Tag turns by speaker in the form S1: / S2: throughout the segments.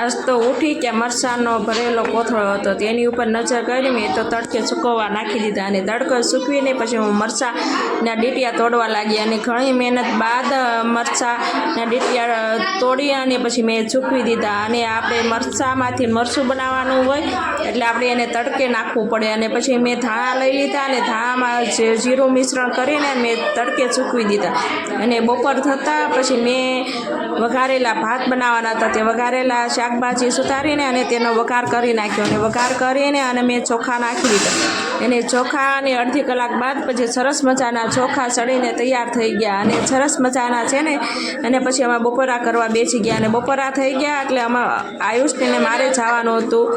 S1: આજ તો ઉઠી કે મરચાંનો ભરેલો કોથળો હતો તેની ઉપર નજર કરી મેં તો તડકે સૂકવવા નાખી દીધા અને તડકો સૂકવીને પછી હું મરચાંના ડીટિયા તોડવા લાગી અને ઘણી મહેનત બાદ મરચાંના ડીટિયા તોડી અને પછી મેં સૂકવી દીધા અને આપણે મરચાંમાંથી મરચું બનાવવાનું હોય એટલે આપણે એને તડકે નાખવું પડે અને પછી મેં ધાણા લઈ લીધા અને ધાણામાં જીરું મિશ્રણ કરીને મેં તડકે સૂકવી દીધા અને બપોર થતાં પછી મેં વઘારેલા ભાત બનાવવાના હતા તે વઘારેલા શાકભાજી સુધારીને અને તેનો વઘાર કરી નાખ્યો અને વઘાર કરીને અને મેં ચોખા નાખી દીધા અને ચોખા અને અડધી કલાક બાદ પછી સરસ મજાના ચોખા ચડીને તૈયાર થઈ ગયા અને સરસ મજાના છે ને અને પછી અમે બપોરા કરવા બેસી ગયા અને બપોરા થઈ ગયા એટલે અમે આયુષને મારે જવાનું હતું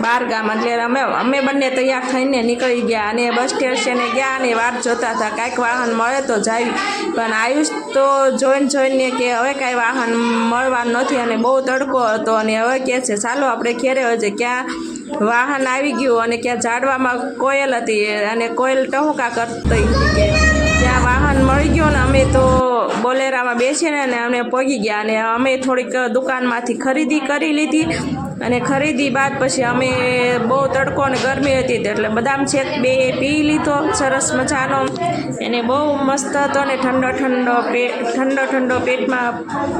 S1: બહાર ગામ એટલે અમે બંને તૈયાર થઈને નીકળી ગયા અને બસ સ્ટેશને ગયા અને વાટ જોતા હતા કાંઈક વાહન મળે તો જાય પણ આયુષ તો જોઈને કે હવે કાંઈ વાહન મળવાનું નથી અને બહુ તડકો હતો અને હવે કહે છે ચાલો આપણે ઘેરે હોય ક્યાં વાહન આવી ગયું અને ક્યાં ઝાડવામાં કોયલ હતી અને કોયલ ટહુકા કરતી હતી કે ત્યાં વાહન મળી ગયું ને અમે તો બોલેરામાં બેસીને અને અમે પહોંચી ગયા અને અમે થોડીક દુકાનમાંથી ખરીદી કરી લીધી અને ખરીદી બાદ પછી અમે બહુ તડકો અને ગરમી હતી એટલે બદામ શેક બે પી લીધો સરસ મજાનો એને બહુ મસ્ત હતો અને ઠંડો પેટમાં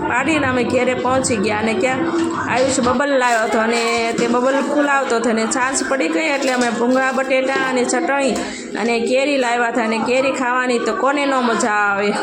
S1: પાડીને અમે ઘેરે પહોંચી ગયા અને ક્યાં આયુષ બબલ લાવ્યો હતો અને તે બબલ ફૂલાવતો હતો અને છાશ પડી ગઈ એટલે અમે ભૂંગળા બટેટા અને ચટણી અને કેરી લાવ્યા હતા અને કેરી ખાવાની તો કોને ન મજા આવે।